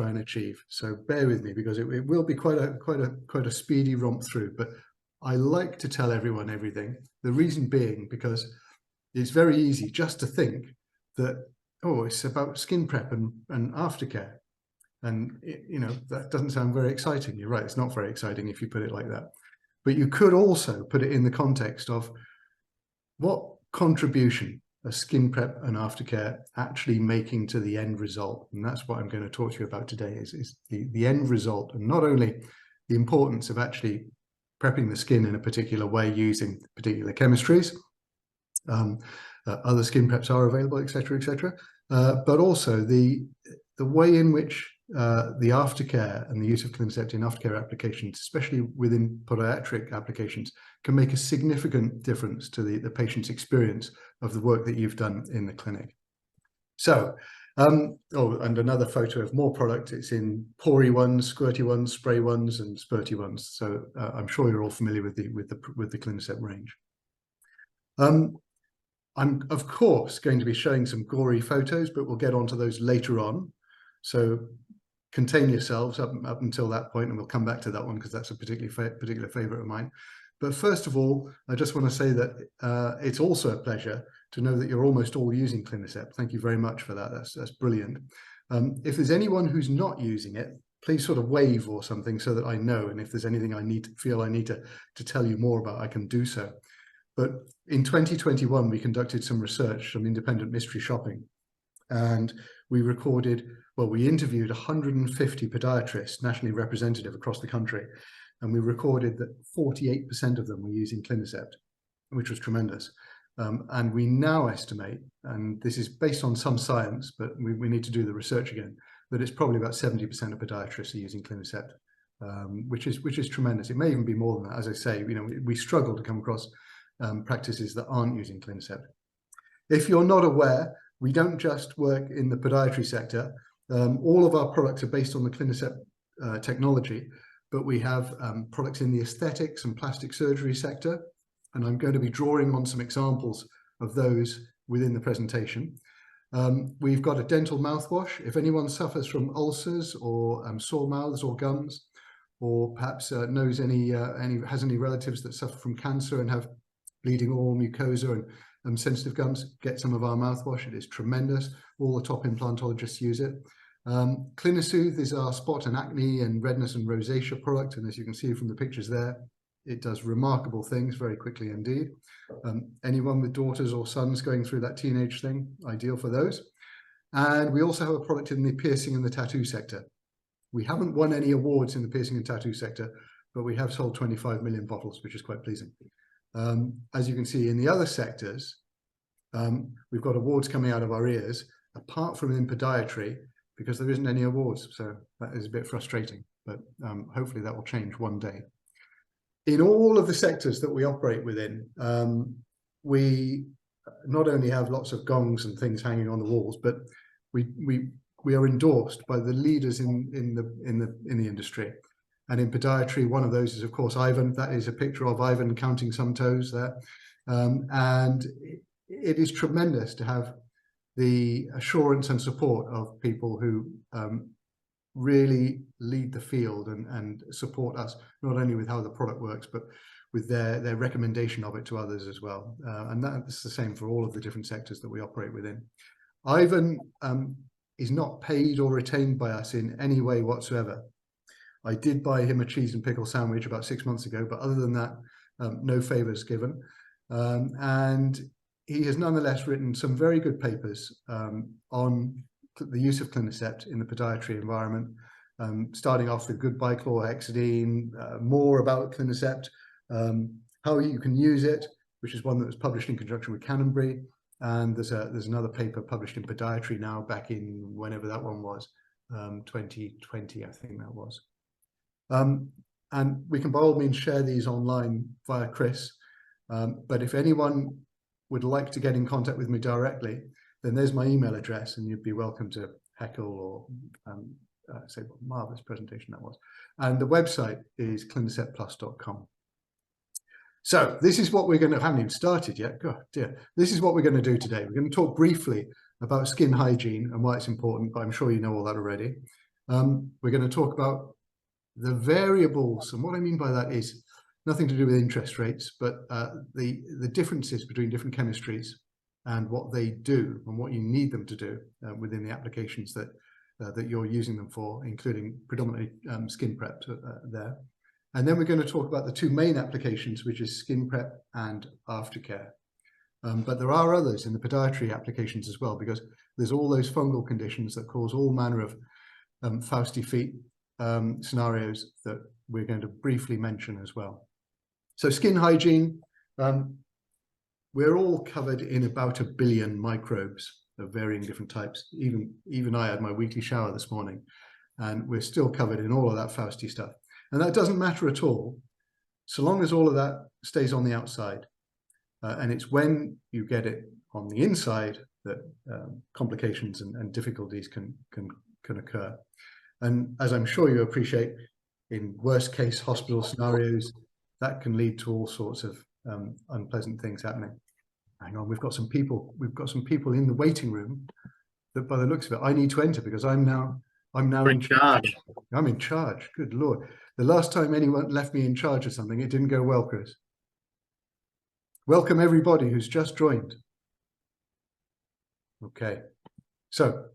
and achieve. So bear with me, because it will be quite a speedy romp through. But I like to tell everyone everything. The reason being because it's very easy just to think that, oh, it's about skin prep and aftercare, and that doesn't sound very exciting. You're right, it's not very exciting if you put it like that. But you could also put it in the context of what contribution are skin prep and aftercare actually making to the end result. And that's what I'm going to talk to you about today, is the end result, and not only the importance of actually prepping the skin in a particular way using particular chemistries. Other skin preps are available, etc., etc. But also the way in which the aftercare and the use of Clinisept in aftercare applications, especially within podiatric applications, can make a significant difference to the patient's experience of the work that you've done in the clinic. So, and another photo of more product. It's in pory ones, squirty ones, spray ones, and spurty ones. So I'm sure you're all familiar with the Clinisept range. I'm of course going to be showing some gory photos, but we'll get onto those later on. So contain yourselves up until that point, and we'll come back to that one because that's a particular favorite of mine. But first of all, I just want to say that it's also a pleasure to know that you're almost all using Clinisept. Thank you very much for that. That's brilliant. If there's anyone who's not using it, please sort of wave or something so that I know. And if there's anything I feel I need to tell you more about, I can do so. But in 2021, we conducted some research, some independent mystery shopping, and we interviewed 150 podiatrists, nationally representative across the country, and we recorded that 48% of them were using Clinisept, which was tremendous. And we now estimate, and this is based on some science, but we need to do the research again, that it's probably about 70% of podiatrists are using Clinisept, which is tremendous. It may even be more than that. As I say, we struggle to come across practices that aren't using Clinisept. If you're not aware, we don't just work in the podiatry sector. All of our products are based on the Clinisept technology, but we have products in the aesthetics and plastic surgery sector, and I'm going to be drawing on some examples of those within the presentation. We've got a dental mouthwash. If anyone suffers from ulcers or sore mouths or gums, or perhaps knows has any relatives that suffer from cancer and have bleeding oral mucosa and sensitive gums, get some of our mouthwash. It is tremendous. All the top implantologists use it. Clinisoothe is our spot and acne and redness and rosacea product, and as you can see from the pictures there, it does remarkable things very quickly indeed. Anyone with daughters or sons going through that teenage thing, ideal for those. And we also have a product in the piercing and the tattoo sector. We haven't won any awards in the piercing and tattoo sector, but we have sold 25 million bottles, which is quite pleasing. As you can see in the other sectors, we've got awards coming out of our ears, apart from in podiatry, because there isn't any awards. So that is a bit frustrating, but hopefully that will change one day. In all of the sectors that we operate within, we not only have lots of gongs and things hanging on the walls, but we are endorsed by the leaders in the industry. And in podiatry, one of those is, of course, Ivan. That is a picture of Ivan counting some toes there. And it is tremendous to have the assurance and support of people who really lead the field and support us, not only with how the product works, but with their recommendation of it to others as well. And that's the same for all of the different sectors that we operate within. Ivan is not paid or retained by us in any way whatsoever. I did buy him a cheese and pickle sandwich about 6 months ago, but other than that, no favors given. And he has nonetheless written some very good papers on the use of Clinisept in the podiatry environment, starting off with good bichlorhexidine, more about Clinisept, how you can use it, which is one that was published in conjunction with Canonbury. And there's another paper published in podiatry now, back in whenever that one was, 2020, I think that was. And we can by all means share these online via Chris. But if anyone would like to get in contact with me directly, then there's my email address, and you'd be welcome to heckle or say what a marvelous presentation that was. And the website is cliniseptplus.com. So this is what we're going to, haven't even started yet, God dear. This is what we're going to do today. We're going to talk briefly about skin hygiene and why it's important, but I'm sure you know all that already. We're going to talk about the variables, and what I mean by that is nothing to do with interest rates, but the differences between different chemistries and what they do and what you need them to do within the applications that you're using them for, including predominantly skin prep there. And then we're going to talk about the two main applications, which is skin prep and aftercare. But there are others in the podiatry applications as well, because there's all those fungal conditions that cause all manner of Fausti feet scenarios that we're going to briefly mention as well. So skin hygiene, we're all covered in about 1 billion microbes of varying different types. Even I had my weekly shower this morning, and we're still covered in all of that Fausti stuff. And that doesn't matter at all, so long as all of that stays on the outside. And it's when you get it on the inside that complications and difficulties can occur. And as I'm sure you appreciate, in worst case hospital scenarios, that can lead to all sorts of unpleasant things happening. Hang on, we've got some people in the waiting room that, by the looks of it, I need to enter because I'm now in charge. I'm in charge. Good Lord. The last time anyone left me in charge of something, it didn't go well, Chris. Welcome everybody who's just joined. Okay, so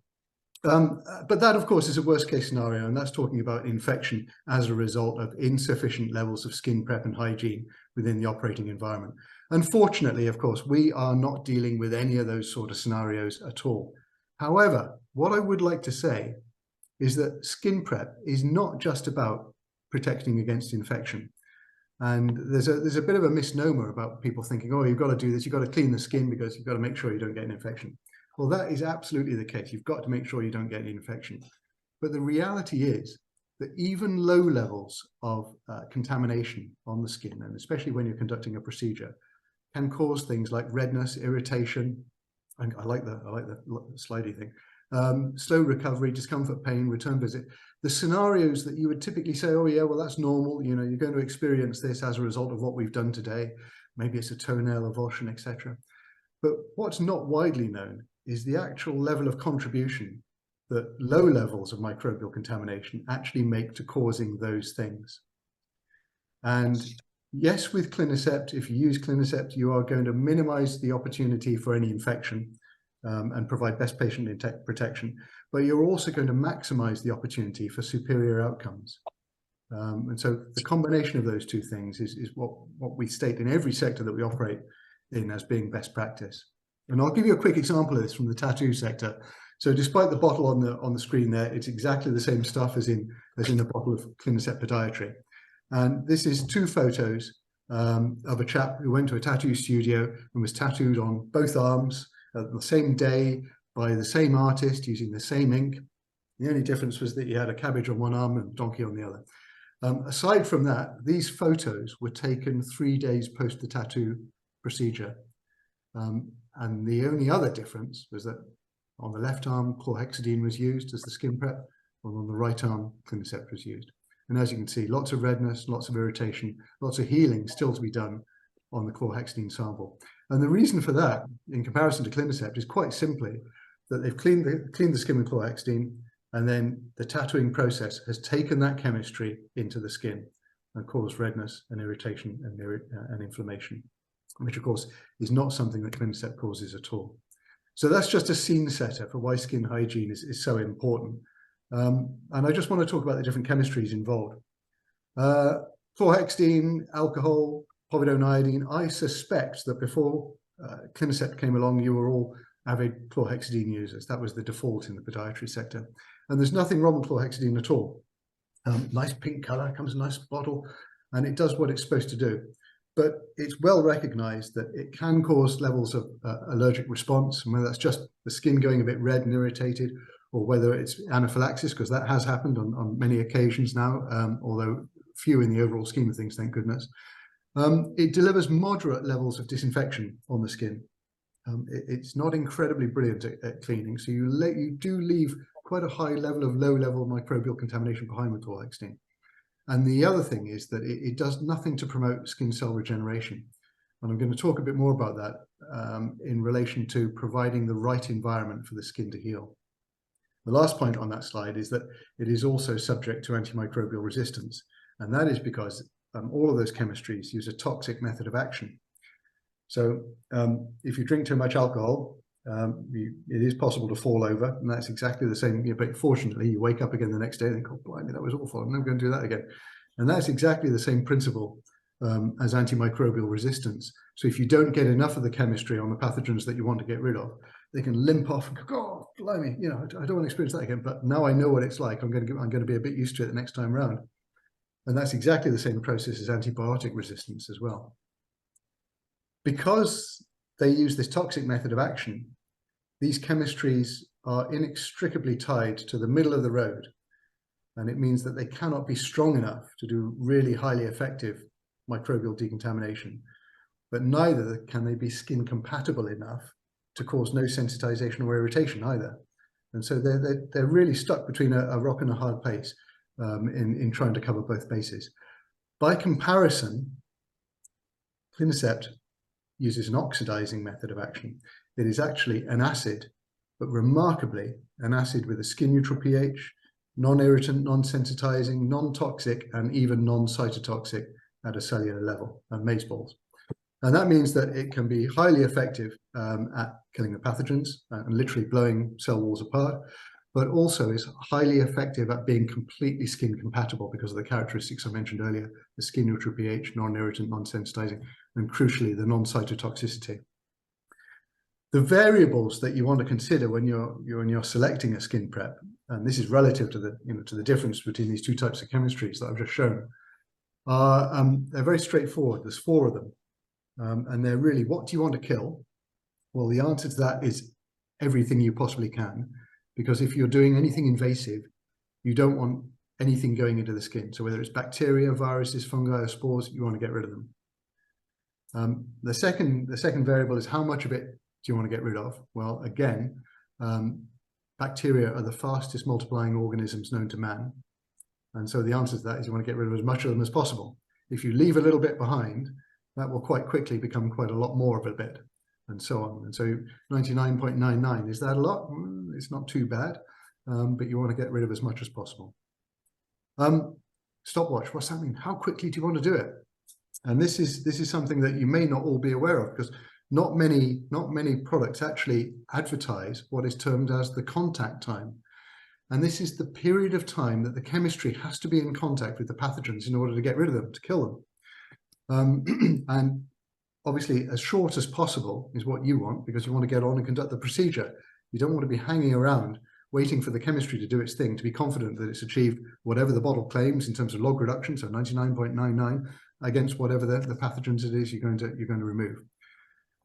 but that, of course, is a worst case scenario, and that's talking about infection as a result of insufficient levels of skin prep and hygiene within the operating environment. Unfortunately, of course, we are not dealing with any of those sort of scenarios at all. However, what I would like to say is that skin prep is not just about protecting against infection. And there's a bit of a misnomer about people thinking, oh, you've got to do this, you've got to clean the skin because you've got to make sure you don't get an infection. Well, that is absolutely the case. You've got to make sure you don't get an infection. But the reality is that even low levels of contamination on the skin, and especially when you're conducting a procedure, can cause things like redness, irritation. I like the slidey thing. Slow recovery, discomfort, pain, return visit. The scenarios that you would typically say, oh yeah, well, that's normal. You know, you're going to experience this as a result of what we've done today. Maybe it's a toenail avulsion, etc. But what's not widely known is the actual level of contribution that low levels of microbial contamination actually make to causing those things. And yes, with Clinisept, if you use Clinisept, you are going to minimize the opportunity for any infection and provide best patient protection, but you're also going to maximize the opportunity for superior outcomes. And so the combination of those two things is what we state in every sector that we operate in as being best practice. And I'll give you a quick example of this from the tattoo sector. So despite the bottle on the screen there, it's exactly the same stuff as in the bottle of Clinisept Podiatry. And this is two photos of a chap who went to a tattoo studio and was tattooed on both arms at the same day by the same artist using the same ink. The only difference was that he had a cabbage on one arm and a donkey on the other. Aside from that, these photos were taken 3 days post the tattoo procedure. And the only other difference was that on the left arm, chlorhexidine was used as the skin prep, and on the right arm, Clinisept was used. And as you can see, lots of redness, lots of irritation, lots of healing still to be done on the chlorhexidine sample. And the reason for that, in comparison to Clinisept, is quite simply that they've cleaned the skin with chlorhexidine, and then the tattooing process has taken that chemistry into the skin and caused redness and irritation and inflammation, which of course is not something that Clinisept causes at all. So that's just a scene setter for why skin hygiene is so important. And I just want to talk about the different chemistries involved. Chlorhexidine, alcohol, povidone iodine. I suspect that before Clinisept came along, you were all avid chlorhexidine users. That was the default in the podiatry sector. And there's nothing wrong with chlorhexidine at all. Nice pink color, comes in a nice bottle, and it does what it's supposed to do. But it's well recognized that it can cause levels of allergic response, and whether that's just the skin going a bit red and irritated, or whether it's anaphylaxis, because that has happened on many occasions now, although few in the overall scheme of things, thank goodness. It delivers moderate levels of disinfection on the skin. It's not incredibly brilliant at cleaning, so you do leave quite a high level of low-level microbial contamination behind with chlorhexidine. And the other thing is that it does nothing to promote skin cell regeneration. And I'm going to talk a bit more about that in relation to providing the right environment for the skin to heal. The last point on that slide is that it is also subject to antimicrobial resistance. And that is because all of those chemistries use a toxic method of action. So if you drink too much alcohol, it is possible to fall over, and that's exactly the same. But fortunately, you wake up again the next day and think, oh, blimey, that was awful. I'm never going to do that again. And that's exactly the same principle as antimicrobial resistance. So if you don't get enough of the chemistry on the pathogens that you want to get rid of, they can limp off and go, oh, blimey, I don't want to experience that again. But now I know what it's like. I'm going to be a bit used to it the next time around. And that's exactly the same process as antibiotic resistance as well. Because they use this toxic method of action, these chemistries are inextricably tied to the middle of the road. And it means that they cannot be strong enough to do really highly effective microbial decontamination, but neither can they be skin compatible enough to cause no sensitization or irritation either. And so they're really stuck between a rock and a hard place in trying to cover both bases. By comparison, Clinisept uses an oxidizing method of action. It is actually an acid, but remarkably an acid with a skin neutral pH, non-irritant, non-sensitizing, non-toxic, and even non-cytotoxic at a cellular level, amazeballs. And that means that it can be highly effective at killing the pathogens and literally blowing cell walls apart, but also is highly effective at being completely skin compatible because of the characteristics I mentioned earlier, the skin neutral pH, non-irritant, non-sensitizing, and crucially, the non-cytotoxicity. The variables that you want to consider when you're selecting a skin prep, and this is relative to the difference between these two types of chemistries that I've just shown, are they're very straightforward. There's 4 of them, and they're really, what do you want to kill? Well, the answer to that is everything you possibly can, because if you're doing anything invasive, you don't want anything going into the skin. So whether it's bacteria, viruses, fungi, or spores, you want to get rid of them. The second variable is how much of it do you want to get rid of? Well, again, bacteria are the fastest multiplying organisms known to man. And so the answer to that is you want to get rid of as much of them as possible. If you leave a little bit behind, that will quite quickly become quite a lot more of a bit, and so on. And so 99.99, is that a lot? It's not too bad, but you want to get rid of as much as possible. Stopwatch, what's that mean? How quickly do you want to do it? And this is something that you may not all be aware of, because not many products actually advertise what is termed as the contact time. And this is the period of time that the chemistry has to be in contact with the pathogens in order to get rid of them, to kill them. And obviously, as short as possible is what you want, because you want to get on and conduct the procedure. You don't want to be hanging around waiting for the chemistry to do its thing, to be confident that it's achieved whatever the bottle claims in terms of log reduction, so 99.99, against whatever the pathogens it is you're going to remove.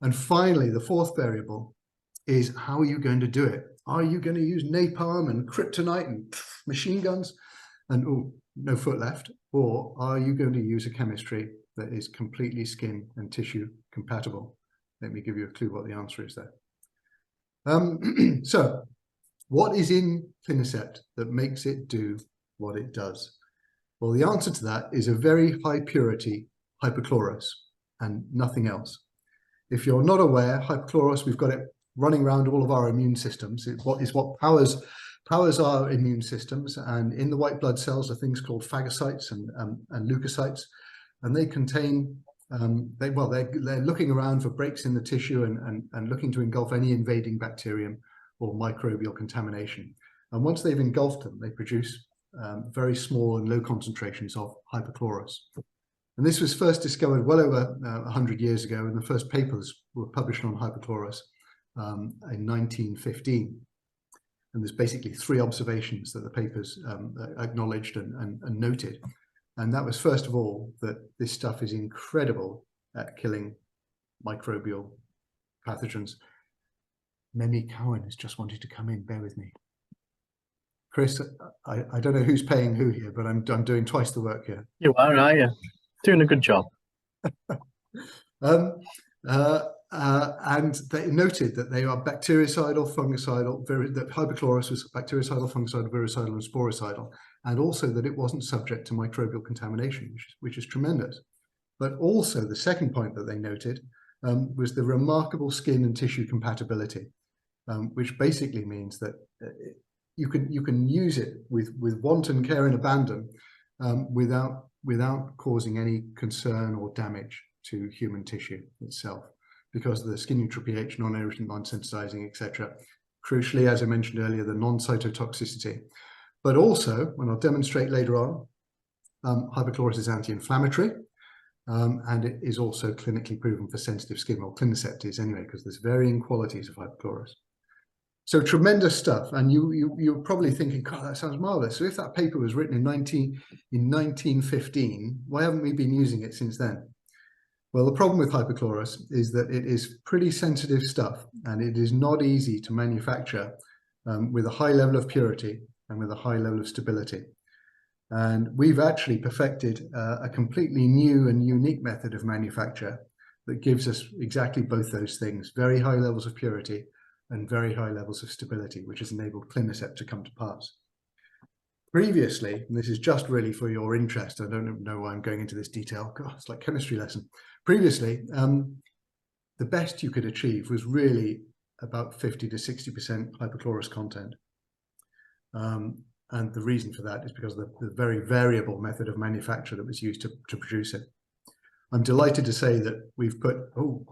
And finally, the 4th variable is, how are you going to do it? Are you going to use napalm and kryptonite and machine guns and no foot left? Or are you going to use a chemistry that is completely skin and tissue compatible? Let me give you a clue what the answer is there. So what is in Clinisept that makes it do what it does? Well, the answer to that is a very high purity hypochlorous and nothing else. If you're not aware, hypochlorous, we've got it running around all of our immune systems. It's what powers our immune systems. And in the white blood cells are things called phagocytes and leukocytes, and they contain they're looking around for breaks in the tissue and looking to engulf any invading bacterium or microbial contamination. And once they've engulfed them, they produce very small and low concentrations of hypochlorous. And this was first discovered well over 100 years ago, and the first papers were published on hypochlorous in 1915. And there's basically 3 observations that the papers acknowledged and noted. And that was, first of all, that this stuff is incredible at killing microbial pathogens. Memi Cowan has just wanted to come in, bear with me. Chris, I don't know who's paying who here, but I'm doing twice the work here. You are you? Doing a good job. And they noted that they are bactericidal, fungicidal, that hypochlorous was bactericidal, fungicidal, virucidal, and sporicidal, and also that it wasn't subject to microbial contamination, which is tremendous. But also the second point that they noted was the remarkable skin and tissue compatibility, which basically means that you can use it with wanton care and abandon without causing any concern or damage to human tissue itself, because of the skin neutral pH, non-irritant, non-sensitizing, etc. Crucially, as I mentioned earlier, the non-cytotoxicity. But also, and I'll demonstrate later on, hypochlorous is anti-inflammatory, and it is also clinically proven for sensitive skin, or Clinisept is anyway, because there's varying qualities of hypochlorous. So tremendous stuff, and you're probably thinking, God, that sounds marvelous. So if that paper was written in 1915, why haven't we been using it since then? Well, the problem with hypochlorous is that it is pretty sensitive stuff, and it is not easy to manufacture with a high level of purity and with a high level of stability. And we've actually perfected a completely new and unique method of manufacture that gives us exactly both those things: very high levels of purity and very high levels of stability, which has enabled Clinisept to come to pass. Previously, and this is just really for your interest, I don't know why I'm going into this detail, God, it's like chemistry lesson. Previously, the best you could achieve was really about 50 to 60% hypochlorous content. And the reason for that is because of the very variable method of manufacture that was used to produce it. I'm delighted to say that we've put, oh,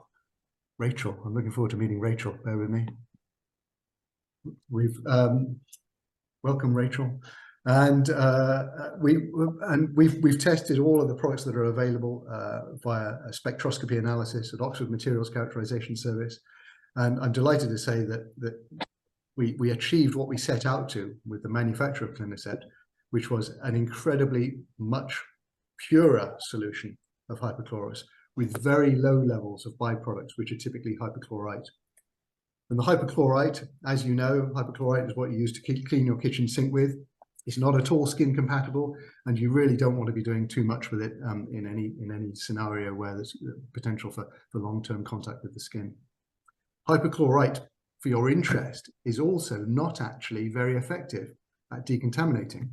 Rachel, I'm looking forward to meeting Rachel, bear with me. We've, welcome Rachel. And we've tested all of the products that are available via a spectroscopy analysis at Oxford Materials Characterization Service. And I'm delighted to say that we achieved what we set out to with the manufacture of Clinisept, which was an incredibly much purer solution of hypochlorous with very low levels of byproducts, which are typically hypochlorite. And the hypochlorite, as you know, hypochlorite is what you use to clean your kitchen sink with. It's not at all skin compatible, and you really don't want to be doing too much with it in any scenario where there's potential for long-term contact with the skin. Hypochlorite, for your interest, is also not actually very effective at decontaminating.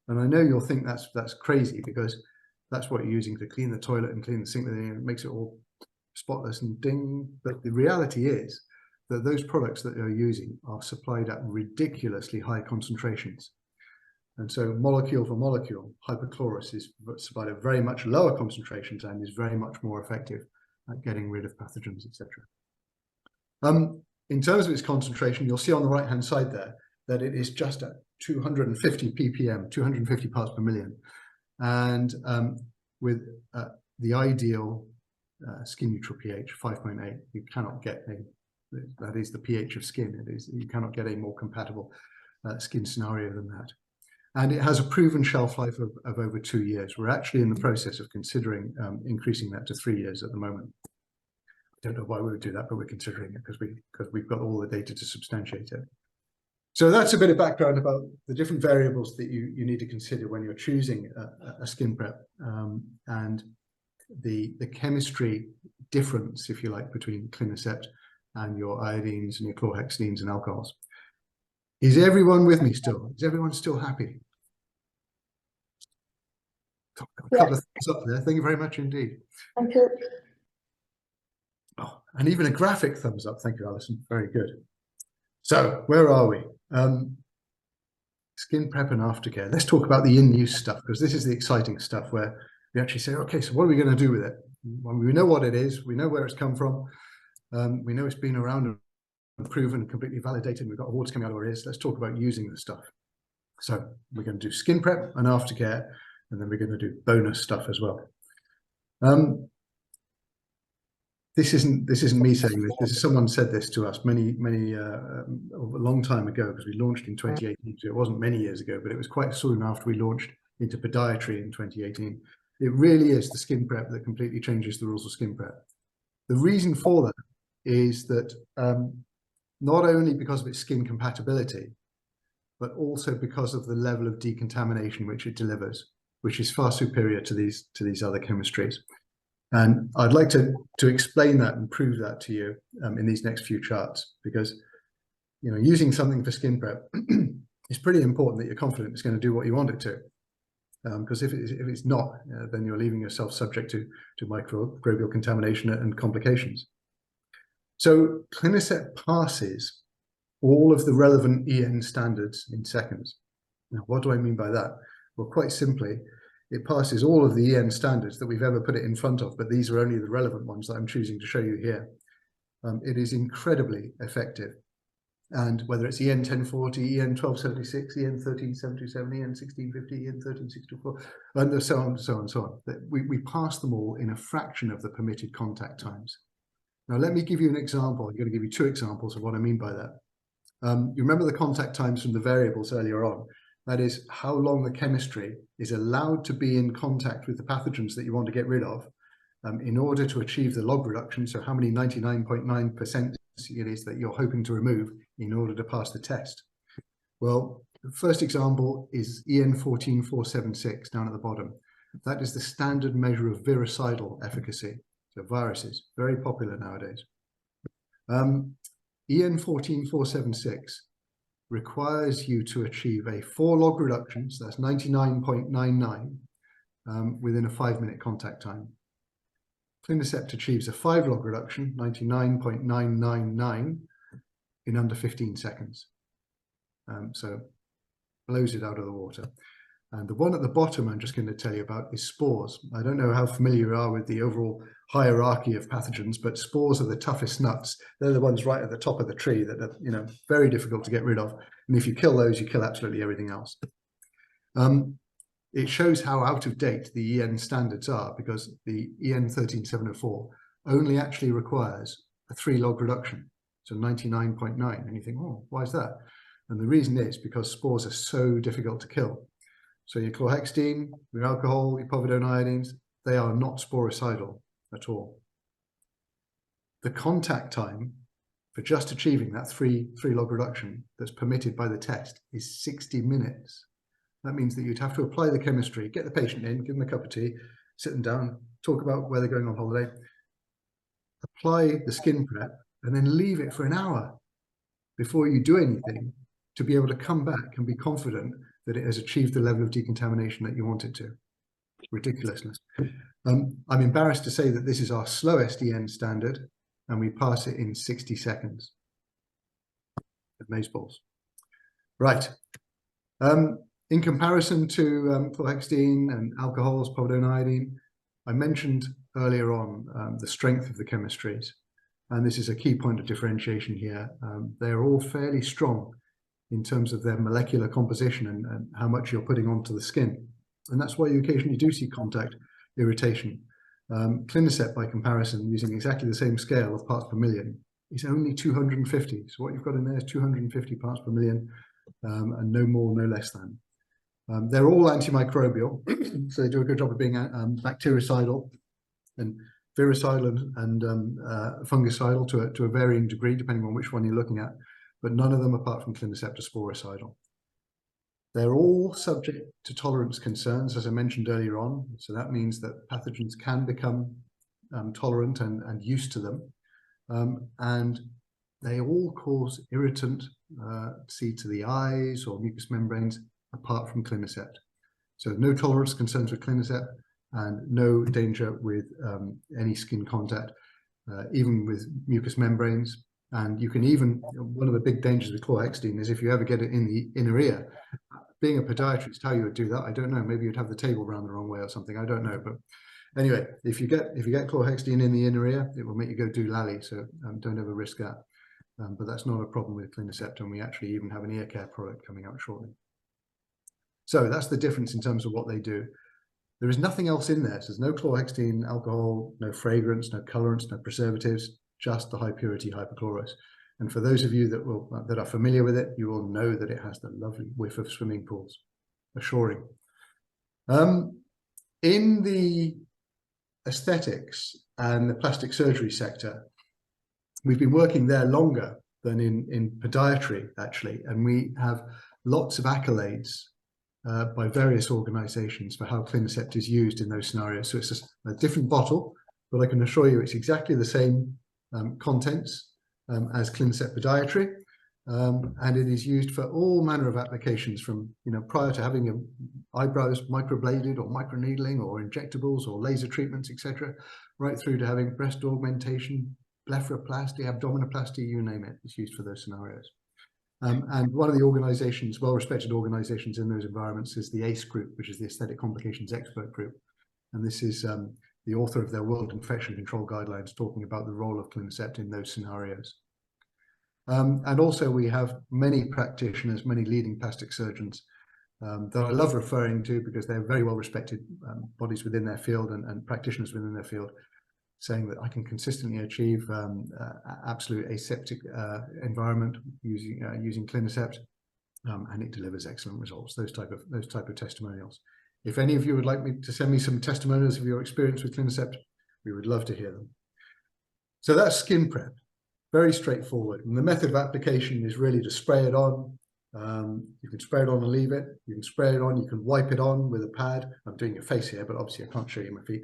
And I know you'll think that's crazy, because that's what you're using to clean the toilet and clean the sink, and it makes it all spotless and ding. But the reality is that those products that you're using are supplied at ridiculously high concentrations. And so molecule for molecule, hypochlorous is supplied at very much lower concentrations and is very much more effective at getting rid of pathogens, etc. In terms of its concentration, you'll see on the right-hand side there that it is just at 250 ppm, 250 parts per million. And with the ideal skin neutral pH, 5.8, you cannot get that is the pH of skin. You cannot get a more compatible skin scenario than that. And it has a proven shelf life of over 2 years. We're actually in the process of considering increasing that to 3 years at the moment. I don't know why we would do that, but we're considering it because we've got all the data to substantiate it. So that's a bit of background about the different variables that you need to consider when you're choosing a skin prep, and the chemistry difference, if you like, between Clinisept and your iodines and your chlorhexidines and alcohols. Is everyone with me still? Is everyone still happy? A couple of thumbs up there. Thank you very much indeed. Thank you. Oh, and even a graphic thumbs up. Thank you, Alison. Very good. So where are we? Skin prep and aftercare. Let's talk about the in-use stuff, because this is the exciting stuff where we actually say, okay, so what are we going to do with it? Well, we know what it is. We know where it's come from. We know it's been around and proven and completely validated. We've got awards coming out of our ears. Let's talk about using the stuff. So we're going to do skin prep and aftercare, and then we're going to do bonus stuff as well. This isn't me saying this. This is someone said this to us a long time ago, because we launched in 2018. So it wasn't many years ago, but it was quite soon after we launched into podiatry in 2018. It really is the skin prep that completely changes the rules of skin prep. The reason for that is that not only because of its skin compatibility, but also because of the level of decontamination which it delivers, which is far superior to these other chemistries. And I'd like to explain that and prove that to you in these next few charts, because using something for skin prep it's pretty important that you're confident it's going to do what you want it to. Because if it's not, then you're leaving yourself subject to microbial contamination and complications. So Clinisept passes all of the relevant EN standards in seconds. Now, what do I mean by that? Well, quite simply, it passes all of the EN standards that we've ever put it in front of, but these are only the relevant ones that I'm choosing to show you here. It is incredibly effective. And whether it's EN 1040, EN 1276, EN 1377, EN 1650, EN 1364, and so on, so on, so on. We pass them all in a fraction of the permitted contact times. Now, let me give you an example. I'm going to give you two examples of what I mean by that. You remember the contact times from the variables earlier on. That is how long the chemistry is allowed to be in contact with the pathogens that you want to get rid of in order to achieve the log reduction. So how many 99.9% it is that you're hoping to remove in order to pass the test. Well, the first example is EN 14476 down at the bottom. That is the standard measure of virucidal efficacy. So viruses, very popular nowadays. EN 14476 requires you to achieve a 4 log reduction, so that's 99.99, within a 5-minute contact time. Clinisept achieves a 5 log reduction, 99.999, in under 15 seconds. So blows it out of the water. And the one at the bottom I'm just going to tell you about is spores. I don't know how familiar you are with the overall hierarchy of pathogens, but spores are the toughest nuts. They're the ones right at the top of the tree that are, very difficult to get rid of. And if you kill those, you kill absolutely everything else. It shows how out of date the EN standards are, because the EN 13704 only actually requires a 3 log reduction, so 99.9. And you think, oh, why is that? And the reason is because spores are so difficult to kill. So your chlorhexidine, your alcohol, your povidone iodines, they are not sporicidal at all. The contact time for just achieving that 3 log reduction that's permitted by the test is 60 minutes. That means that you'd have to apply the chemistry, get the patient in, give them a cup of tea, sit them down, talk about where they're going on holiday, apply the skin prep, and then leave it for an hour before you do anything to be able to come back and be confident that it has achieved the level of decontamination that you want it to. Ridiculousness. I'm embarrassed to say that this is our slowest EN standard, and we pass it in 60 seconds. Amazeballs. Right. In comparison to chlorhexidine and alcohols, povidone iodine, I mentioned earlier on the strength of the chemistries, and this is a key point of differentiation here. They're all fairly strong in terms of their molecular composition and how much you're putting onto the skin. And that's why you occasionally do see contact irritation. Clinisept, by comparison, using exactly the same scale of parts per million, is only 250. So what you've got in there is 250 parts per million, and no more, no less than. They're all antimicrobial, so they do a good job of being bactericidal and virucidal and fungicidal to a varying degree, depending on which one you're looking at. But none of them, apart from Clinisept, are sporicidal. They're all subject to tolerance concerns, as I mentioned earlier on. So that means that pathogens can become tolerant and used to them. And they all cause irritant, see to the eyes or mucous membranes, apart from Clinisept. So no tolerance concerns with Clinisept and no danger with any skin contact, even with mucous membranes. And you can even, one of the big dangers with chlorhexidine is if you ever get it in the inner ear. Being a podiatrist, how you would do that, I don't know. Maybe you'd have the table round the wrong way or something. I don't know. But anyway, if you get chlorhexidine in the inner ear, it will make you go do lally. So don't ever risk that. But that's not a problem with Clinisept, and we actually even have an ear care product coming out shortly. So that's the difference in terms of what they do. There is nothing else in there. So there's no chlorhexidine, alcohol, no fragrance, no colorants, no preservatives, just the high purity hypochlorous. And for those of you that are familiar with it, you will know that it has the lovely whiff of swimming pools, assuring. In the aesthetics and the plastic surgery sector, we've been working there longer than in podiatry, actually, and we have lots of accolades by various organizations for how Clinisept is used in those scenarios. So it's just a different bottle, but I can assure you it's exactly the same contents as Clinisept podiatry, and it is used for all manner of applications, from prior to having eyebrows microbladed or microneedling or injectables or laser treatments, etc., right through to having breast augmentation, blepharoplasty, abdominoplasty, you name it. It's used for those scenarios. And one of the organizations, well-respected organizations in those environments, is the ACE group, which is the Aesthetic Complications Expert Group. And this is the author of their World Infection Control Guidelines, talking about the role of Clinisept in those scenarios. And also we have many practitioners, many leading plastic surgeons that I love referring to because they're very well-respected bodies within their field and practitioners within their field, saying that I can consistently achieve absolute aseptic environment using Clinisept, and it delivers excellent results. Those type of testimonials. If any of you would like me to send me some testimonials of your experience with Clinisept, we would love to hear them. So that's skin prep, very straightforward. And the method of application is really to spray it on. You can spray it on and leave it. You can spray it on. You can wipe it on with a pad. I'm doing your face here, but obviously I can't show you my feet.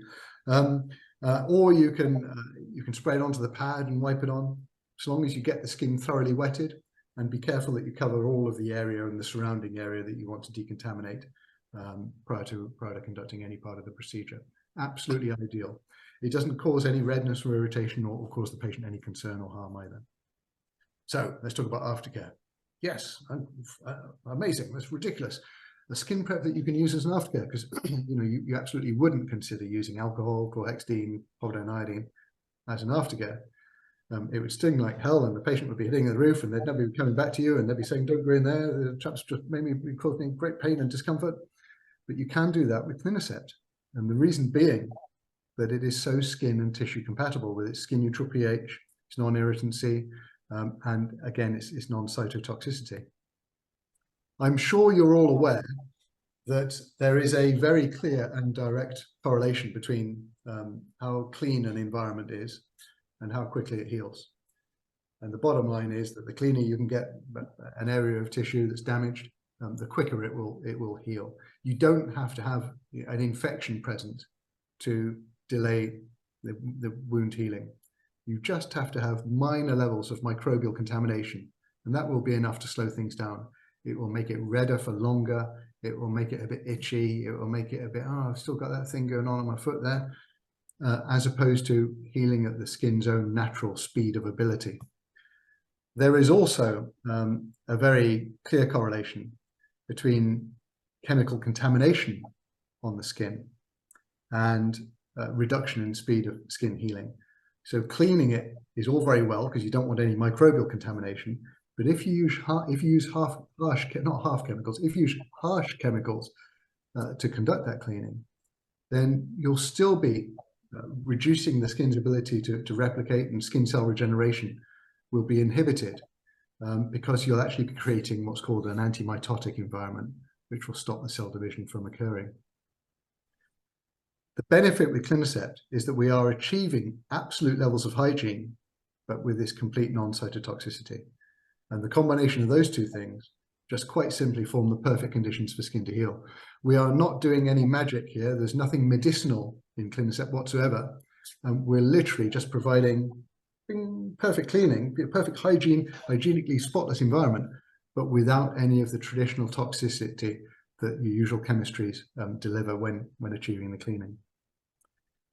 Or you can spray it onto the pad and wipe it on, as long as you get the skin thoroughly wetted, and be careful that you cover all of the area and the surrounding area that you want to decontaminate prior to conducting any part of the procedure. Absolutely ideal. It doesn't cause any redness or irritation or cause the patient any concern or harm either. So let's talk about aftercare. Yes, amazing. That's ridiculous. The skin prep that you can use as an aftercare, because you absolutely wouldn't consider using alcohol, chlorhexidine, povidone iodine as an aftercare. It would sting like hell, and the patient would be hitting the roof, and they'd never be coming back to you, and they'd be saying, "Don't go in there. The chaps just made me cause me great pain and discomfort." But you can do that with Clinisept, and the reason being that it is so skin and tissue compatible with its skin neutral pH, its non-irritancy, and again, it's non-cytotoxicity. I'm sure you're all aware that there is a very clear and direct correlation between how clean an environment is and how quickly it heals. And the bottom line is that the cleaner you can get an area of tissue that's damaged, the quicker it will heal. You don't have to have an infection present to delay the wound healing. You just have to have minor levels of microbial contamination, and that will be enough to slow things down. It will make it redder for longer. It will make it a bit itchy. It will make it a bit, oh, I've still got that thing going on my foot there, as opposed to healing at the skin's own natural speed of ability. There is also a very clear correlation between chemical contamination on the skin and reduction in speed of skin healing. So cleaning it is all very well because you don't want any microbial contamination. But if you use harsh chemicals to conduct that cleaning, then you'll still be reducing the skin's ability to replicate, and skin cell regeneration will be inhibited because you'll actually be creating what's called an antimitotic environment, which will stop the cell division from occurring. The benefit with Clinisept is that we are achieving absolute levels of hygiene, but with this complete non-cytotoxicity. And the combination of those two things just quite simply form the perfect conditions for skin to heal. We are not doing any magic here. There's nothing medicinal in Clinisept whatsoever. We're literally just providing perfect cleaning, perfect hygiene, hygienically spotless environment, but without any of the traditional toxicity that your usual chemistries deliver when achieving the cleaning.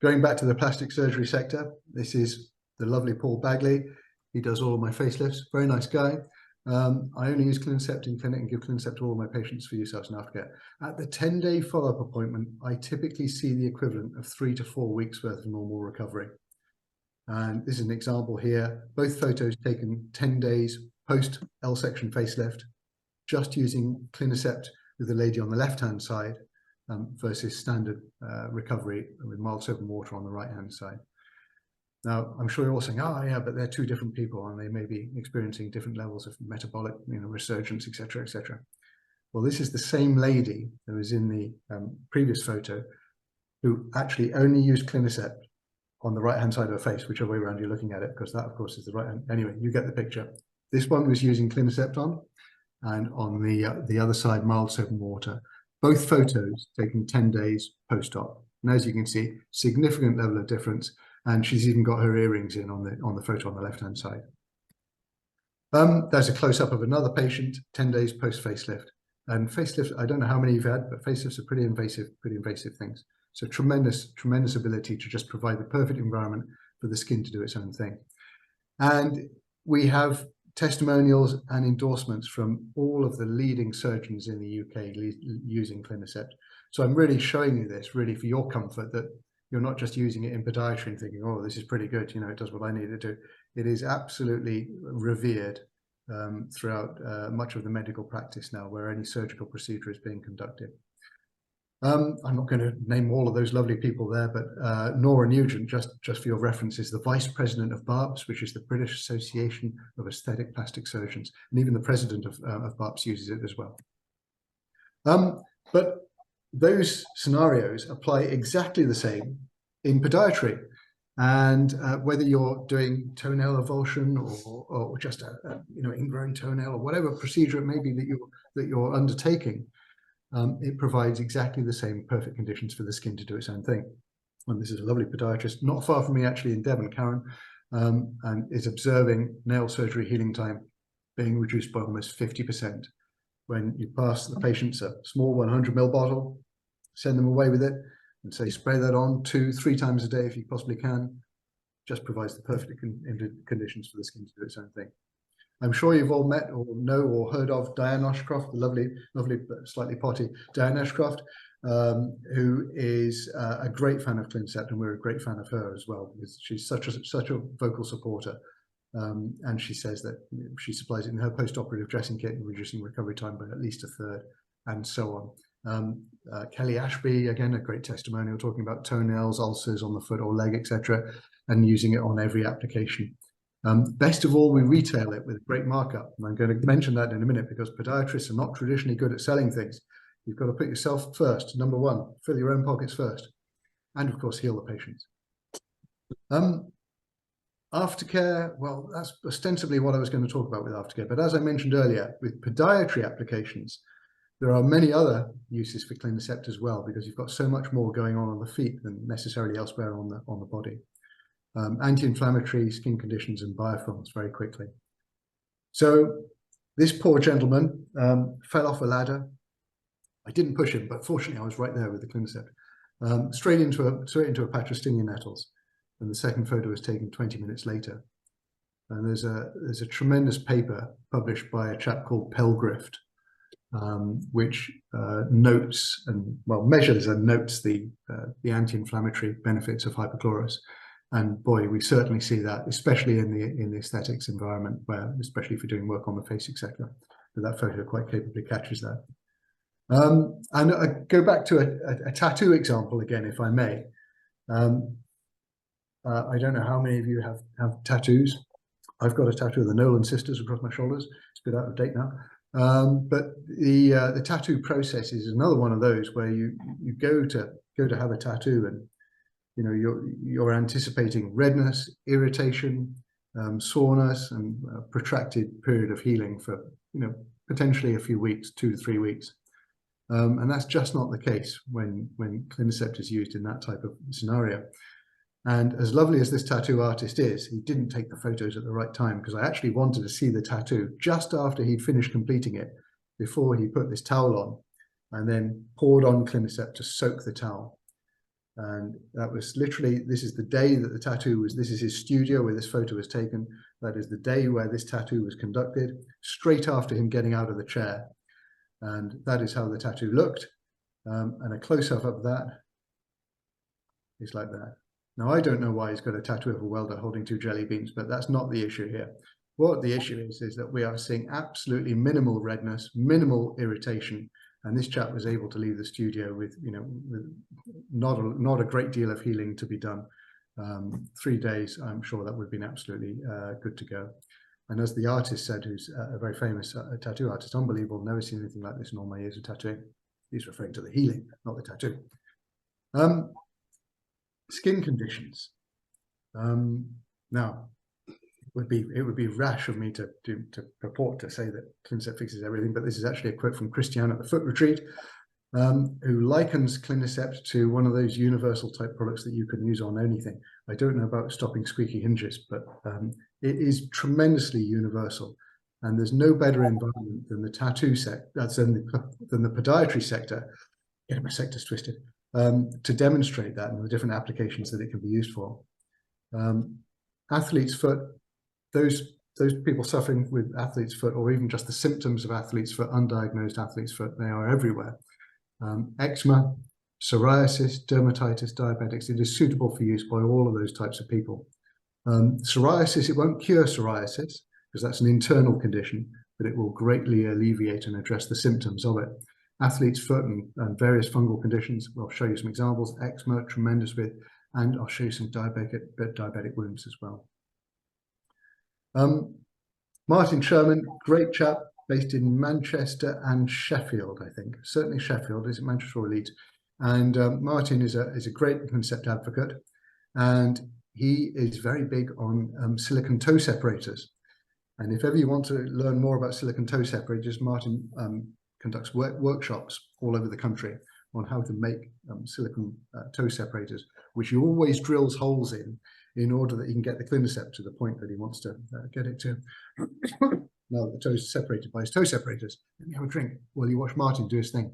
Going back to the plastic surgery sector, this is the lovely Paul Bagley. He does all of my facelifts, very nice guy. I only use Clinisept in clinic and give Clinisept to all of my patients for use as an aftercare. At the 10-day follow-up appointment, I typically see the equivalent of 3 to 4 weeks worth of normal recovery. And this is an example here, both photos taken 10 days post L-section facelift, just using Clinisept with the lady on the left-hand side versus standard recovery with mild soap and water on the right-hand side. Now, I'm sure you're all saying, oh yeah, but they're two different people and they may be experiencing different levels of metabolic resurgence, etc., etc. Well, this is the same lady who was in the previous photo who actually only used Clinisept on the right-hand side of her face, whichever way around you're looking at it, because that, of course, is the right hand. Anyway, you get the picture. This one was using Clinisept on, and on the other side, mild soap and water. Both photos taken 10 days post-op. And as you can see, significant level of difference. And she's even got her earrings in on the photo on the left-hand side. There's a close-up of another patient, 10 days post-facelift. And facelifts, I don't know how many you've had, but facelifts are pretty invasive things. So tremendous ability to just provide the perfect environment for the skin to do its own thing. And we have testimonials and endorsements from all of the leading surgeons in the UK using Clinisept. So I'm really showing you this really for your comfort, that you're not just using it in podiatry and thinking, oh, this is pretty good, you know, it does what I need it to do. It is absolutely revered throughout much of the medical practice now, where any surgical procedure is being conducted. I'm not going to name all of those lovely people there, but Nora Nugent, just for your reference, is the Vice President of BARPS, which is the British Association of Aesthetic Plastic Surgeons, and even the President of BARPS uses it as well. But those scenarios apply exactly the same in podiatry, and whether you're doing toenail avulsion or just a ingrown toenail, or whatever procedure it may be that you're undertaking. It provides exactly the same perfect conditions for the skin to do its own thing. And this is a lovely podiatrist, not far from me actually in Devon, Karen, and is observing nail surgery healing time being reduced by almost 50%. When you pass the patients a small 100 ml bottle, send them away with it, and say spray that on 2-3 times a day if you possibly can, just provides the perfect conditions for the skin to do its own thing. I'm sure you've all met or know or heard of Diane Ashcroft, the lovely, slightly potty Diane Ashcroft, who is a great fan of Clinisept, and we're a great fan of her as well, because she's such a vocal supporter. And she says that she supplies it in her post-operative dressing kit and reducing recovery time by at least 1/3, and so on. Kelly Ashby, again, a great testimonial, talking about toenails, ulcers on the foot or leg, etc., and using it on every application. Best of all, we retail it with a great markup. And I'm going to mention that in a minute, because podiatrists are not traditionally good at selling things. You've got to put yourself first. Number one, fill your own pockets first. And of course, heal the patients. Aftercare, well, that's ostensibly what I was going to talk about with aftercare. But as I mentioned earlier, with podiatry applications, there are many other uses for Clinisept as well, because you've got so much more going on the feet than necessarily elsewhere on the body. Anti-inflammatory, skin conditions, and biofilms very quickly. So this poor gentleman fell off a ladder. I didn't push him, but fortunately I was right there with the Clinisept. Straight into a patch of stinging nettles. And the second photo was taken 20 minutes later. And there's a tremendous paper published by a chap called Pelgrift, which notes and measures and notes the anti-inflammatory benefits of hypochlorous. And boy, we certainly see that, especially in the aesthetics environment, where, especially if you're doing work on the face, etc. That photo quite capably catches that. And I go back to a tattoo example again, if I may. I don't know how many of you have tattoos. I've got a tattoo of the Nolan sisters across my shoulders. It's a bit out of date now. But the tattoo process is another one of those where you go to have a tattoo, and you're anticipating redness, irritation, soreness, and a protracted period of healing for potentially a few weeks, 2 to 3 weeks. And that's just not the case when Clinisept is used in that type of scenario. And as lovely as this tattoo artist is, he didn't take the photos at the right time, because I actually wanted to see the tattoo just after he'd finished completing it, before he put this towel on and then poured on Clinisept to soak the towel. And that was literally, this is the day that the tattoo was, this is his studio where this photo was taken. That is the day where this tattoo was conducted, straight after him getting out of the chair. And that is how the tattoo looked. And a close-up of that is like that. Now, I don't know why he's got a tattoo of a welder holding 2 jelly beans, but that's not the issue here. What the issue is that we are seeing absolutely minimal redness, minimal irritation, and this chap was able to leave the studio with, with not a great deal of healing to be done. 3 days, I'm sure that would have been absolutely good to go. And as the artist said, who's a very famous tattoo artist, unbelievable, never seen anything like this in all my years of tattooing. He's referring to the healing, not the tattoo. Skin conditions. Now, it would be rash of me to purport to say that Clinisept fixes everything, but this is actually a quote from Christiane at the Foot Retreat, who likens Clinisept to one of those universal type products that you can use on anything. I don't know about stopping squeaky hinges, but it is tremendously universal. And there's no better environment than the tattoo sector, than the podiatry sector. Getting my sectors twisted. To demonstrate that and the different applications that it can be used for. Athlete's foot, those those people suffering with athlete's foot, or even just the symptoms of athlete's foot, undiagnosed athlete's foot, they are everywhere. Eczema, psoriasis, dermatitis, diabetics, it is suitable for use by all of those types of people. Psoriasis, it won't cure psoriasis because that's an internal condition, but it will greatly alleviate and address the symptoms of it. Athlete's foot and various fungal conditions, we'll show you some examples. Eczema, tremendous with, and I'll show you some diabetic wounds as well. Martin Sherman, great chap, based in Manchester and Sheffield, I think. Certainly Sheffield, is it Manchester or Leeds? And Martin is a great Clinisept advocate, and he is very big on silicone toe separators. And if ever you want to learn more about silicone toe separators, Martin conducts workshops all over the country on how to make silicone toe separators, which he always drills holes in order that he can get the Clinisept to the point that he wants to get it to. Now that the toe is separated by his toe separators, let me have a drink while you watch Martin do his thing.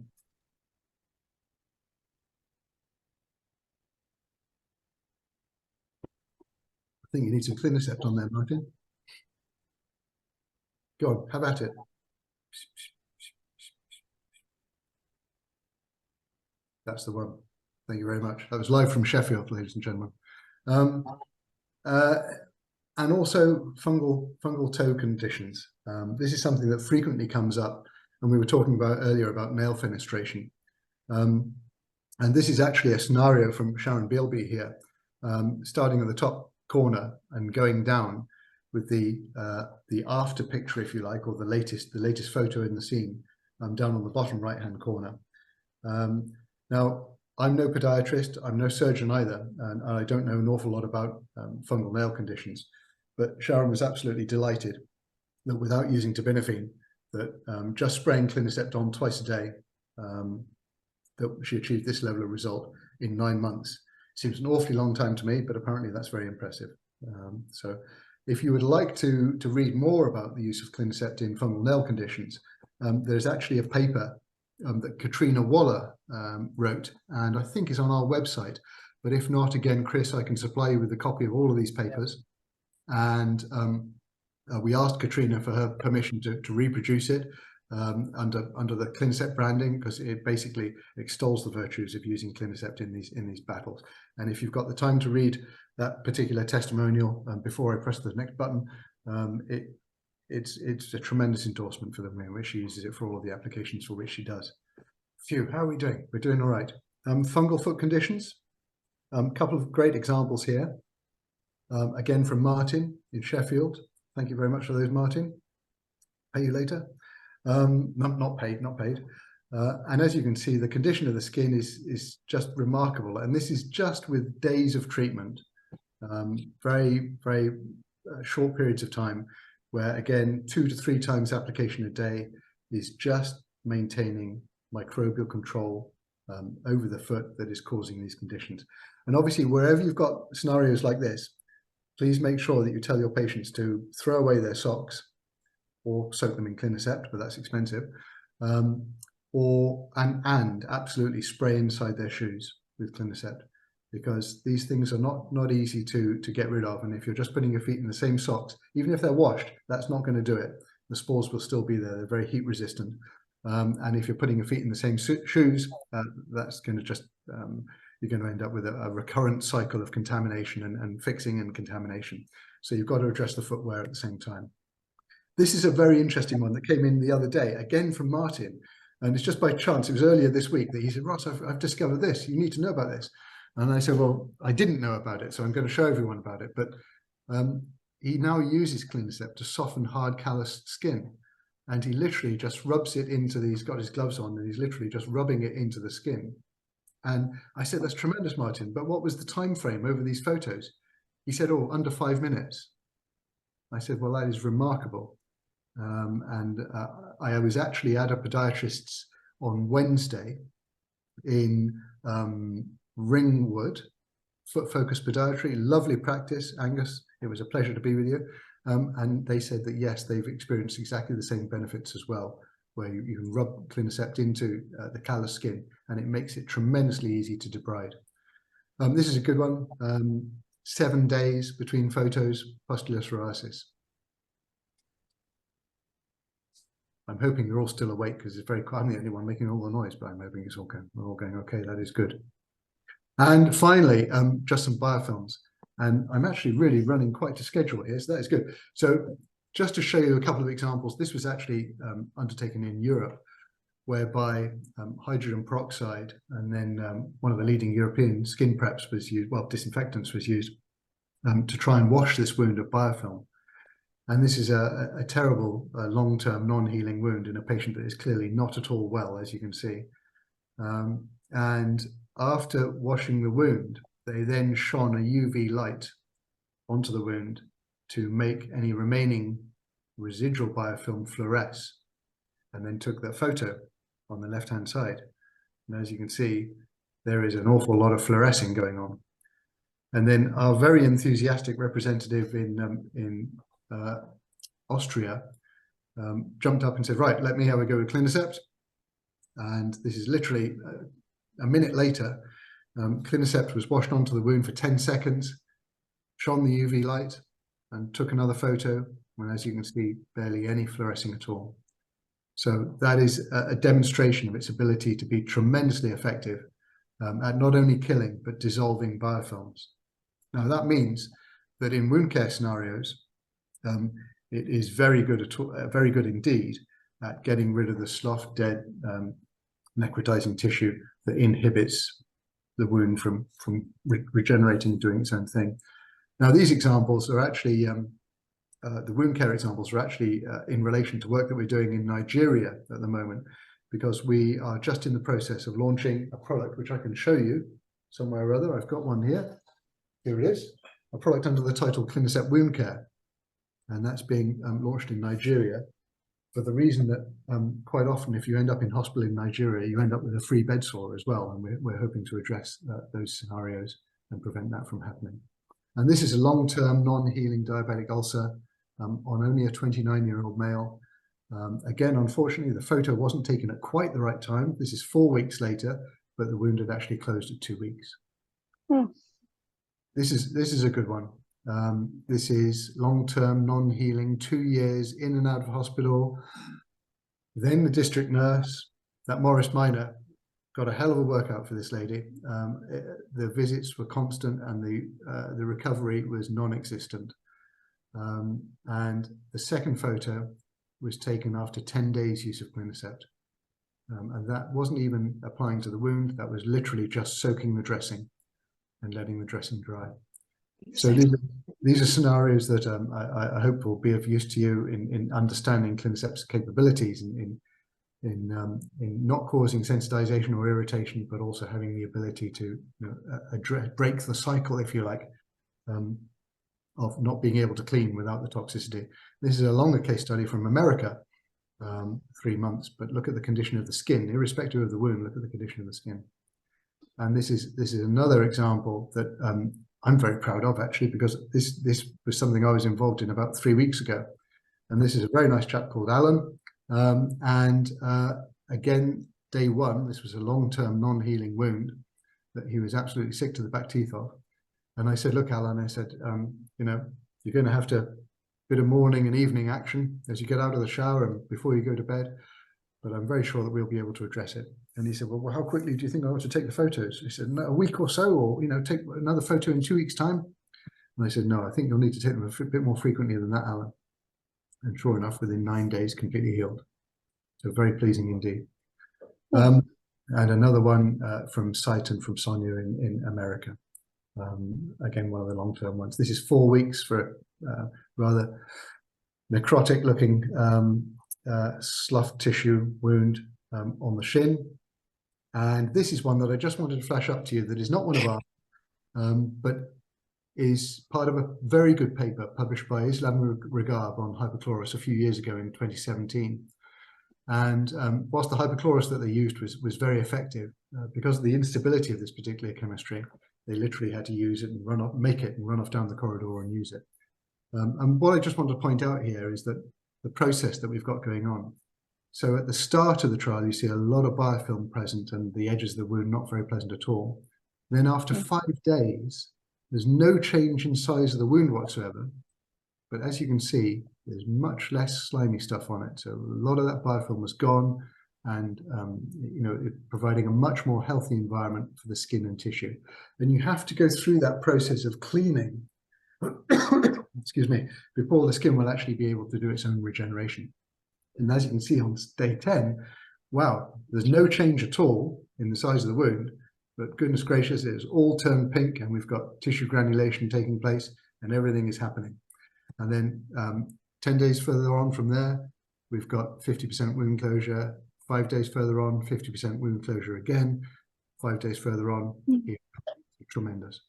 I think you need some Clinisept on there, Martin. Go on, have at it. That's the one. Thank you very much. That was live from Sheffield, ladies and gentlemen. And also fungal toe conditions. This is something that frequently comes up, and we were talking about earlier about nail fenestration. And this is actually a scenario from Sharon Bilby here, starting at the top corner and going down with the after picture, if you like, or the latest photo in the scene, down on the bottom right-hand corner. Now, I'm no podiatrist, I'm no surgeon either, and I don't know an awful lot about fungal nail conditions, but Sharon was absolutely delighted that without using terbinafine, that just spraying Clinisept on twice a day, that she achieved this level of result in 9 months. Seems an awfully long time to me, but apparently that's very impressive. So if you would like to read more about the use of Clinisept in fungal nail conditions, there's actually a paper that Katrina Waller wrote, and I think is on our website. But if not, again, Chris, I can supply you with a copy of all of these papers. And we asked Katrina for her permission to reproduce it under the Clinisept branding, because it basically extols the virtues of using Clinisept in these battles. And if you've got the time to read that particular testimonial before I press the next button, it's a tremendous endorsement for the way in which she uses it for all of the applications for which she does. Phew, how are we doing? We're doing all right. Fungal foot conditions. A couple of great examples here. Again from Martin in Sheffield. Thank you very much for those, Martin. Pay you later. Not paid. And as you can see, the condition of the skin is just remarkable. And this is just with days of treatment, very short periods of time, where again, 2 to 3 times application a day is just maintaining microbial control over the foot that is causing these conditions. And obviously, wherever you've got scenarios like this, please make sure that you tell your patients to throw away their socks or soak them in Clinisept, but that's expensive, and absolutely spray inside their shoes with Clinisept, because these things are not easy to get rid of. And if you're just putting your feet in the same socks, even if they're washed, that's not going to do it. The spores will still be there. They're very heat resistant. And if you're putting your feet in the same shoes, that's going to just, you're going to end up with a recurrent cycle of contamination and fixing and contamination. So you've got to address the footwear at the same time. This is a very interesting one that came in the other day, again from Martin. And it's just by chance, it was earlier this week that he said, Ross, I've discovered this. You need to know about this. And I said, well, I didn't know about it, so I'm going to show everyone about it. But he now uses Clinisept to soften hard, calloused skin. And he literally just rubs it into he's got his gloves on, and he's literally just rubbing it into the skin. And I said, that's tremendous, Martin. But what was the time frame over these photos? He said, oh, under 5 minutes. I said, well, that is remarkable. I was actually at a podiatrist's on Wednesday in Ringwood, Foot Focus Podiatry, lovely practice, Angus. It was a pleasure to be with you. And they said that, yes, they've experienced exactly the same benefits as well, where you can rub Clinisept into the callous skin, and it makes it tremendously easy to debride. This is a good one. 7 days between photos, pustular psoriasis. I'm hoping you're all still awake because it's very quiet. I'm the only one making all the noise, but I'm hoping we're all going okay. That is good. And finally, just some biofilms. And I'm actually really running quite to schedule here, so that is good. So just to show you a couple of examples, this was actually undertaken in Europe, whereby hydrogen peroxide and then one of the leading European skin preps was used, well, disinfectants was used to try and wash this wound of biofilm. And this is a terrible long-term non-healing wound in a patient that is clearly not at all well, as you can see. And after washing the wound, they then shone a UV light onto the wound to make any remaining residual biofilm fluoresce, and then took that photo on the left-hand side. And as you can see, there is an awful lot of fluorescing going on. And then our very enthusiastic representative in Austria jumped up and said, right, let me have a go with Clinisept. And this is literally a minute later. Clinisept was washed onto the wound for 10 seconds, shone the UV light, and took another photo. And as you can see, barely any fluorescing at all. So that is a demonstration of its ability to be tremendously effective at not only killing, but dissolving biofilms. Now, that means that in wound care scenarios, it is very good indeed at getting rid of the slough, dead, necrotizing tissue that inhibits the wound from regenerating and doing its own thing. Now, these examples are actually, the wound care examples are actually in relation to work that we're doing in Nigeria at the moment, because we are just in the process of launching a product which I can show you somewhere or other. I've got one here. Here it is, a product under the title Clinisept Wound Care. And that's being launched in Nigeria for the reason that quite often if you end up in hospital in Nigeria, you end up with a free bed sore as well. And we're hoping to address those scenarios and prevent that from happening. And this is a long-term non-healing diabetic ulcer on only a 29-year-old male. Again, unfortunately, the photo wasn't taken at quite the right time. This is 4 weeks later, but the wound had actually closed at 2 weeks. Hmm. This is a good one. This is long-term, non-healing, 2 years in and out of hospital. Then the district nurse, that Morris Minor, got a hell of a workout for this lady. The visits were constant and the recovery was non-existent. And the second photo was taken after 10 days use of Clinisept. And that wasn't even applying to the wound, that was literally just soaking the dressing and letting the dressing dry. So these are scenarios that I hope will be of use to you in understanding Clinisept's capabilities in not causing sensitization or irritation, but also having the ability to break the cycle, if you like, of not being able to clean without the toxicity. This is a longer case study from America, 3 months, but look at the condition of the skin, irrespective of the wound, look at the condition of the skin. And this is another example that I'm very proud of, actually, because this was something I was involved in about 3 weeks ago. And this is a very nice chap called Alan. Again, day one, this was a long-term non-healing wound that he was absolutely sick to the back teeth of. And I said, look, Alan, I said, you're going to have to bit of morning and evening action as you get out of the shower and before you go to bed, but I'm very sure that we'll be able to address it. And he said, well, how quickly do you think I ought to take the photos? He said, no, a week or so, or, take another photo in 2 weeks' time. And I said, no, I think you'll need to take them a bit more frequently than that, Alan. And sure enough, within 9 days, completely healed. So very pleasing indeed. And another one from Sight and from Sonia in America. Again, one of the long-term ones. This is 4 weeks for a rather necrotic-looking slough tissue wound on the shin. And this is one that I just wanted to flash up to you that is not one of ours, but is part of a very good paper published by Islam Regab on hypochlorous a few years ago in 2017. And whilst the hypochlorous that they used was very effective, because of the instability of this particular chemistry, they literally had to use it and make it and run off down the corridor and use it. And what I just want to point out here is that the process that we've got going on. So at the start of the trial, you see a lot of biofilm present and the edges of the wound not very pleasant at all. Then after 5 days, there's no change in size of the wound whatsoever. But as you can see, there's much less slimy stuff on it. So a lot of that biofilm was gone, and providing a much more healthy environment for the skin and tissue. And you have to go through that process of cleaning, excuse me, before the skin will actually be able to do its own regeneration. And as you can see on day 10, wow, there's no change at all in the size of the wound, but goodness gracious, it's all turned pink, and we've got tissue granulation taking place, and everything is happening. And then 10 days further on from there, we've got 50% wound closure. 5 days further on, 50% wound closure again. 5 days further on, tremendous.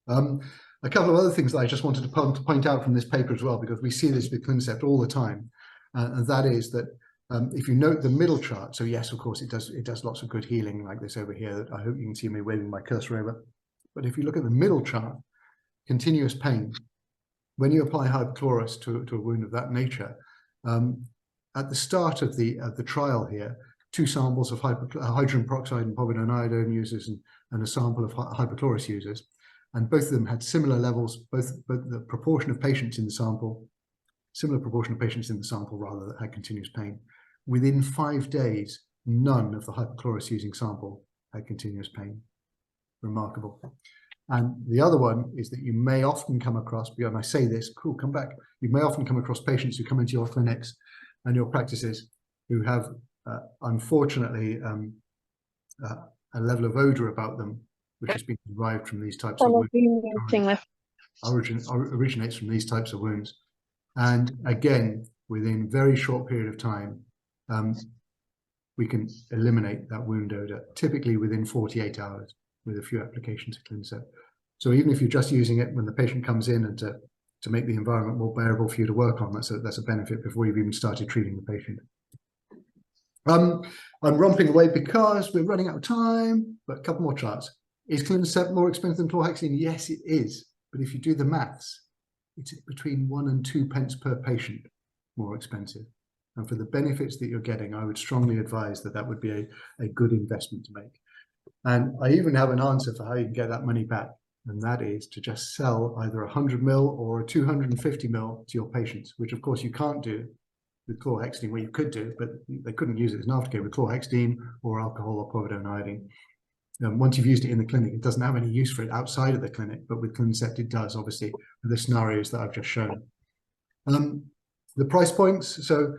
A couple of other things that I just wanted to point out from this paper as well, because we see this with Clinisept all the time, and that is that if you note the middle chart, so yes, of course, it does lots of good healing like this over here. I hope you can see me waving my cursor over. But if you look at the middle chart, continuous pain, when you apply hypochlorous to a wound of that nature, at the start of the trial here, 2 samples of hydrogen peroxide and povidone users and a sample of hypochlorous users, and both of them had similar levels, both the proportion of patients in the sample, similar proportion of patients in the sample rather, that had continuous pain. Within 5 days, none of the hypochlorous using sample had continuous pain. Remarkable. And the other one is that you may often come across, beyond I say this, cool, come back. You may often come across patients who come into your clinics and your practices who have, unfortunately, a level of odor about them, which has been derived from these types of wounds, originates from these types of wounds. And again, within very short period of time, we can eliminate that wound odor, typically within 48 hours with a few applications of Clinisept. So even if you're just using it when the patient comes in and to make the environment more bearable for you to work on, that's a benefit before you've even started treating the patient. I'm romping away because we're running out of time, but a couple more charts. Is Clinisept more expensive than chlorhexidine? Yes, it is. But if you do the maths, it's between 1 and 2 pence per patient more expensive. And for the benefits that you're getting, I would strongly advise that would be a good investment to make. And I even have an answer for how you can get that money back. And that is to just sell either 100 ml or 250 ml to your patients, which of course you can't do with chlorhexidine. Well, you could do, but they couldn't use it as an aftercare with chlorhexidine or alcohol or povidone iodine. Once you've used it in the clinic, it doesn't have any use for it outside of the clinic, but with Clinisept it does, obviously, for the scenarios that I've just shown. The price points, so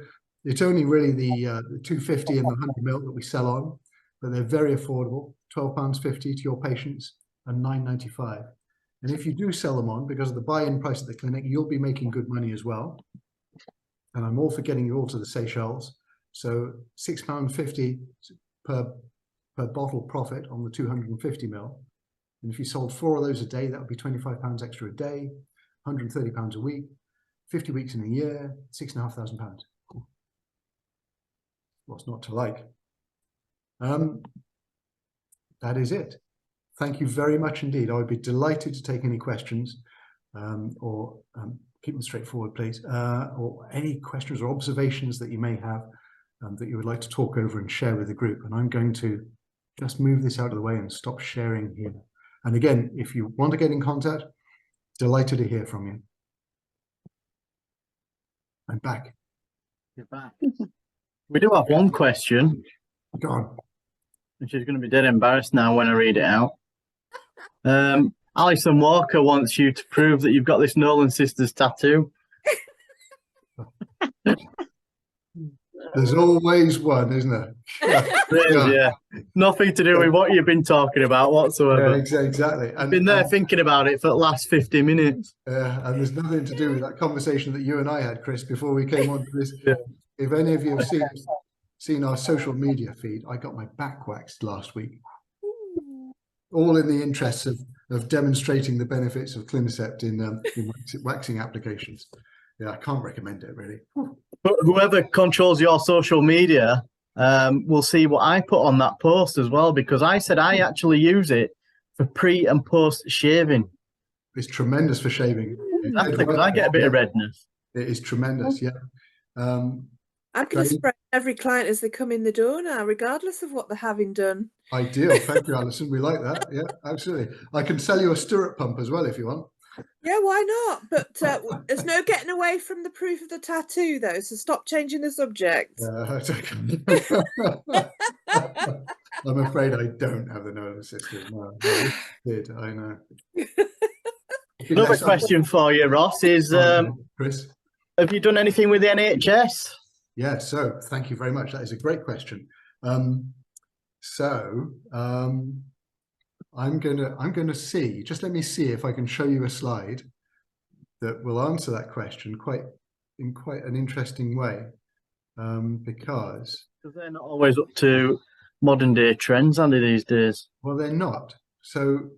it's only really the 250 and the 100 ml that we sell on, but they're very affordable, £12.50 to your patients and £9.95. And if you do sell them on, because of the buy-in price at the clinic, you'll be making good money as well. And I'm all for getting you all to the Seychelles. So £6.50 per bottle profit on the 250 ml. And if you sold 4 of those a day, that would be £25 extra a day, £130 a week, 50 weeks in a year, £6,500. What's not to like? That is it. Thank you very much indeed. I would be delighted to take any questions or keep them straightforward, please, or any questions or observations that you may have that you would like to talk over and share with the group. And I'm going to just move this out of the way and stop sharing here. And again, if you want to get in contact, delighted to hear from you. I'm back. You're back. We do have one question. Go on. And she's going to be dead embarrassed now when I read it out. Alison Walker wants you to prove that you've got this Nolan Sisters tattoo. There's always one, isn't there? Yeah. Nothing to do with what you've been talking about whatsoever. Yeah, exactly. I've been there thinking about it for the last 50 minutes. And there's nothing to do with that conversation that you and I had, Chris, before we came on to this. Yeah. If any of you have seen our social media feed, I got my back waxed last week. All in the interests of demonstrating the benefits of Clinisept in waxing applications. Yeah, I can't recommend it, really. But whoever controls your social media will see what I put on that post as well, because I said I actually use it for pre and post shaving. It's tremendous for shaving. I get a bit of redness. It is tremendous, yeah. I'm going to spray every client as they come in the door now, regardless of what they're having done. Ideal. Thank you, Alison. We like that. Yeah, absolutely. I can sell you a stirrup pump as well if you want. Yeah, why not? But there's no getting away from the proof of the tattoo, though. So stop changing the subject. I'm afraid I don't have the nervous system. No, I wish I did. I know. Another question for you, Ross, is Chris. have you done anything with the NHS? Yeah, so thank you very much. That is a great question. I'm gonna see. Just let me see if I can show you a slide that will answer that question in quite an interesting way, because they're not always up to modern day trends, are they, these days? Well, they're not. So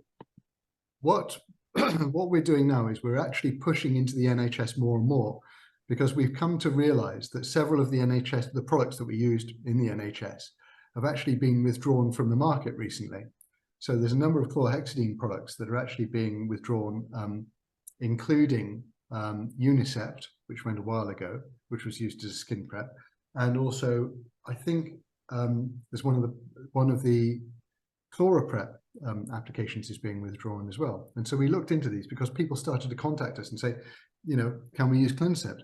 what what we're doing now is we're actually pushing into the NHS more and more, because we've come to realize that several of the NHS, the products that we used in the NHS, have actually been withdrawn from the market recently. So there's a number of chlorhexidine products that are actually being withdrawn, including Clinisept, which went a while ago, which was used as a skin prep, and also I think there's one of the ChloraPrep applications is being withdrawn as well. And so we looked into these because people started to contact us and say, you know, can we use Clinisept?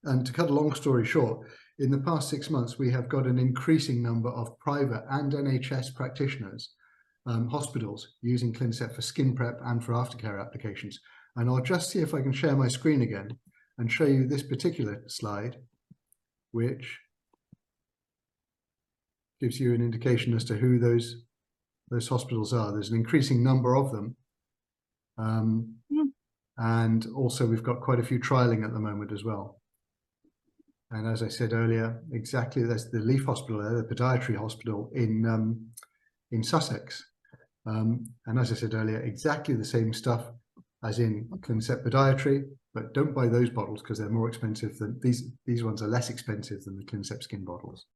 And to cut a long story short, in the past 6 months, we have got an increasing number of private and NHS practitioners, hospitals using Clinisept for skin prep and for aftercare applications. And I'll just see if I can share my screen again and show you this particular slide, which gives you an indication as to who those hospitals are. There's an increasing number of them. And also we've got quite a few trialing at the moment as well. And as I said earlier, exactly, there's the Leaf Hospital there, the podiatry hospital in Sussex. And as I said earlier, exactly the same stuff as in Clinisept podiatry, but don't buy those bottles because they're more expensive than these ones are less expensive than the Clinisept skin bottles.